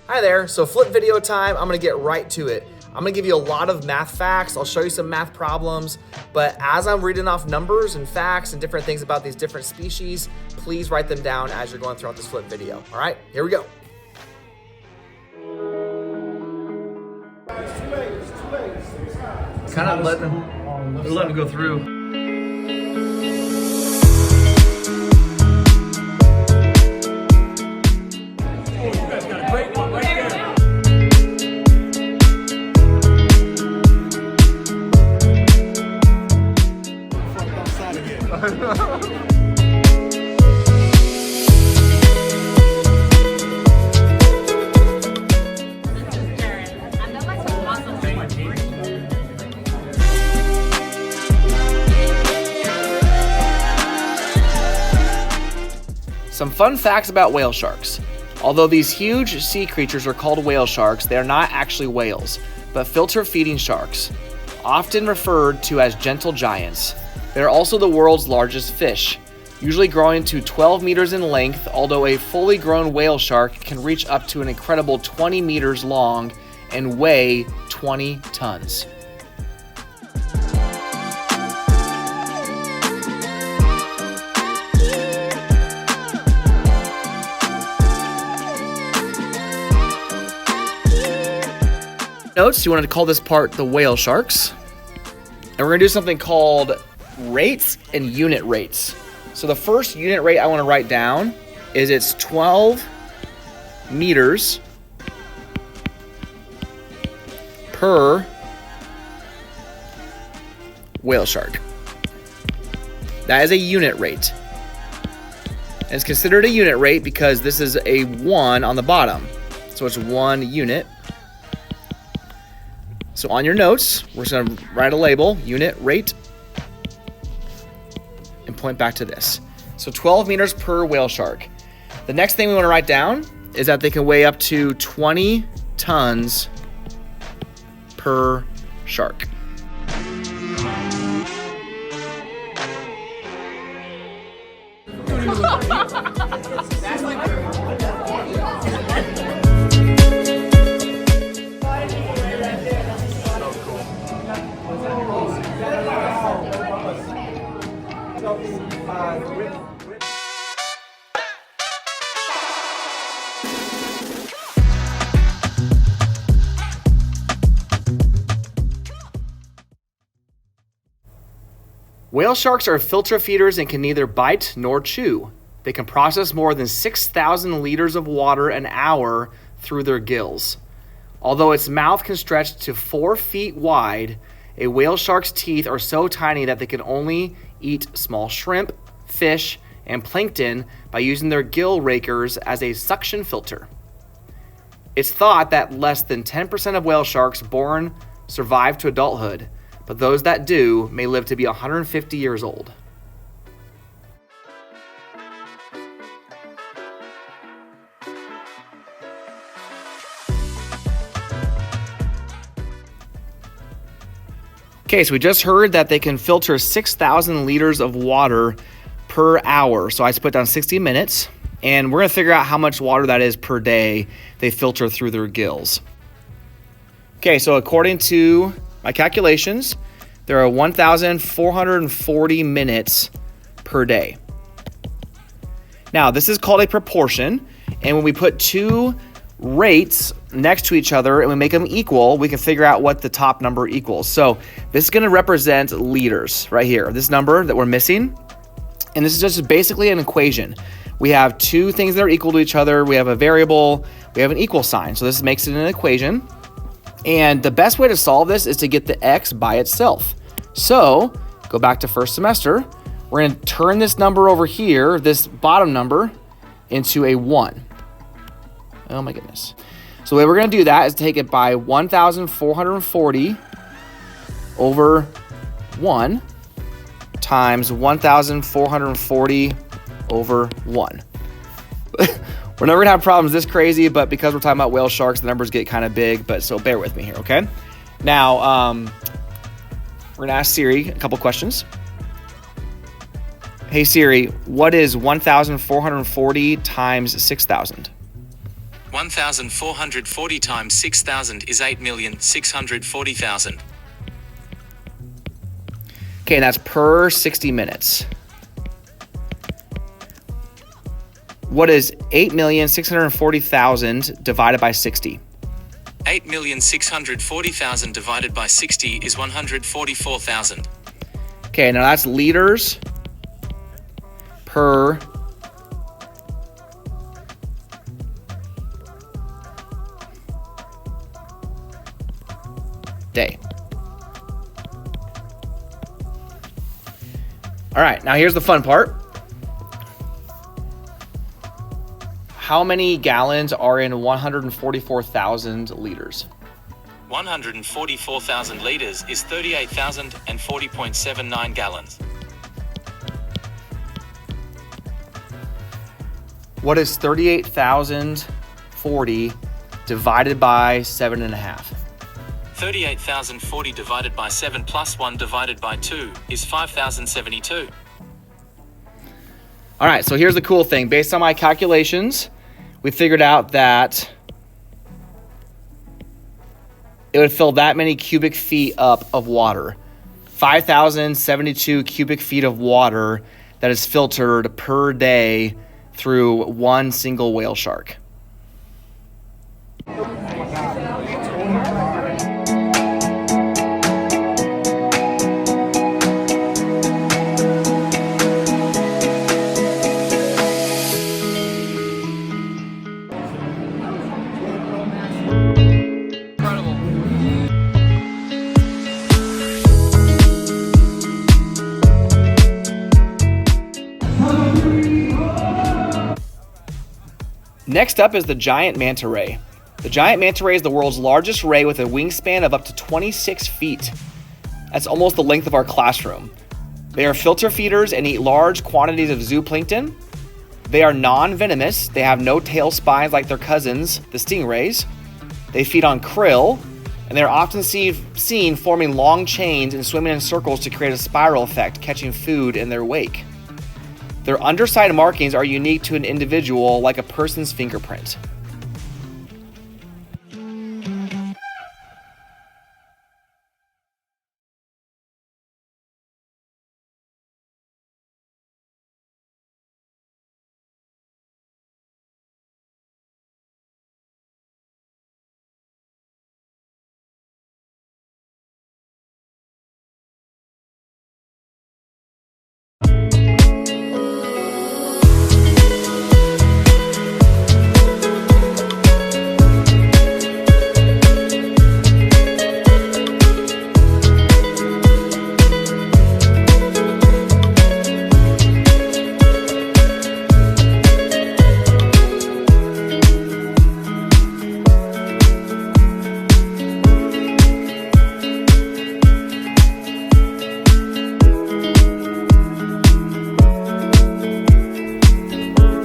Hi there, so flip video time. I'm gonna get right to it. I'm gonna give you a lot of math facts. I'll show you some math problems, but as I'm reading off numbers and facts and different things about these different species, please write them down as you're going throughout this flip video. All right, here we go. Kind of letting them go through. Some fun facts about whale sharks. Although these huge sea creatures are called whale sharks, they are not actually whales, but filter-feeding sharks, often referred to as gentle giants. They are also the world's largest fish, usually growing to 12 meters in length, although a fully grown whale shark can reach up to an incredible 20 meters long and weigh 20 tons. Notes, you wanted to call this part the whale sharks. And we're gonna do something called rates and unit rates. So the first unit rate I wanna write down is it's 12 meters per whale shark. That is a unit rate. And it's considered a unit rate because this is a 1 on the bottom. So it's 1 unit. So on your notes, we're just gonna write a label, unit rate, and point back to this. So 12 meters per whale shark. The next thing we wanna write down is that they can weigh up to 20 tons per shark. Whale sharks are filter feeders and can neither bite nor chew. They can process more than 6,000 liters of water an hour through their gills. Although its mouth can stretch to 4 feet wide, a whale shark's teeth are so tiny that they can only eat small shrimp, fish, and plankton by using their gill rakers as a suction filter. It's thought that less than 10% of whale sharks born survive to adulthood, but those that do may live to be 150 years old. Okay, so we just heard that they can filter 6,000 liters of water per hour. So I just put down 60 minutes, and we're gonna figure out how much water that is per day they filter through their gills. Okay, so according to my calculations, there are 1,440 minutes per day. Now, this is called a proportion, and when we put two rates next to each other and we make them equal, we can figure out what the top number equals. So this is gonna represent liters right here, this number that we're missing. And this is just basically an equation. We have two things that are equal to each other. We have a variable, we have an equal sign. So this makes it an equation. And the best way to solve this is to get the x by itself. So go back to first semester. We're gonna turn this number over here, this bottom number, into a 1. Oh my goodness. So the way we're gonna do that is take it by 1,440 over 1 times 1,440 over 1. We're never gonna have problems this crazy, but because we're talking about whale sharks, the numbers get kind of big, but so bear with me here, okay? Now, we're gonna ask Siri a couple questions. Hey Siri, what is 1,440 times 6,000? 1,440 times 6,000 is 8,640,000. Okay, and that's per 60 minutes. What is 8,640,000 divided by 60? 8,640,000 divided by 60 is 144,000. Okay, now that's liters per day. All right, now here's the fun part. How many gallons are in 144,000 liters? 144,000 liters is 38,040.79 gallons. What is 38,040 divided by 7.5? 38,040 divided by 7 plus 1 divided by 2 is 5,072. All right, so here's the cool thing. Based on my calculations, we figured out that it would fill that many cubic feet up of water. 5,072 cubic feet of water that is filtered per day through one single whale shark. Next up is the giant manta ray. The giant manta ray is the world's largest ray with a wingspan of up to 26 feet. That's almost the length of our classroom. They are filter feeders and eat large quantities of zooplankton. They are non-venomous. They have no tail spines like their cousins, the stingrays. They feed on krill, and they're often seen forming long chains and swimming in circles to create a spiral effect, catching food in their wake. Their underside markings are unique to an individual, like a person's fingerprint.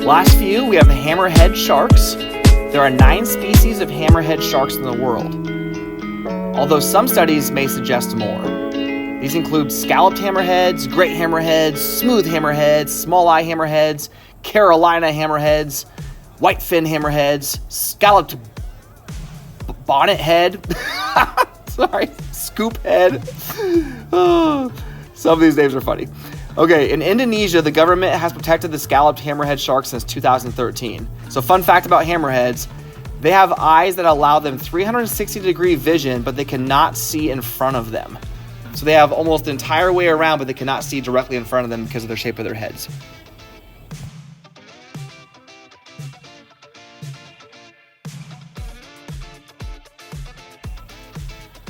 Last few, we have the hammerhead sharks. There are 9 species of hammerhead sharks in the world, although some studies may suggest more. These include scalloped hammerheads, great hammerheads, smooth hammerheads, small eye hammerheads, Carolina hammerheads, whitefin hammerheads, scalloped bonnet head, scoop head. Oh, some of these names are funny. Okay, in Indonesia, the government has protected the scalloped hammerhead sharks since 2013. So fun fact about hammerheads, they have eyes that allow them 360-degree vision, but they cannot see in front of them. So they have almost the entire way around, but they cannot see directly in front of them because of the shape of their heads.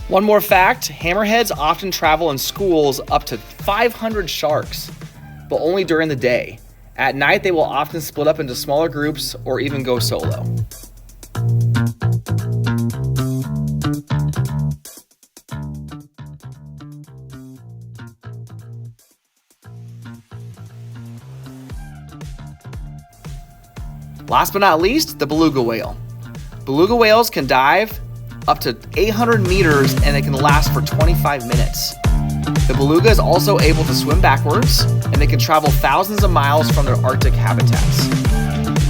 One more fact, hammerheads often travel in schools up to 500 sharks, but only during the day. At night, they will often split up into smaller groups or even go solo. Last but not least, the beluga whale. Beluga whales can dive up to 800 meters and it can last for 25 minutes. The beluga is also able to swim backwards and they can travel thousands of miles from their Arctic habitats.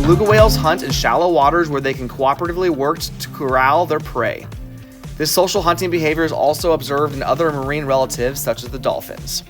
Beluga whales hunt in shallow waters where they can cooperatively work to corral their prey. This social hunting behavior is also observed in other marine relatives such as the dolphins.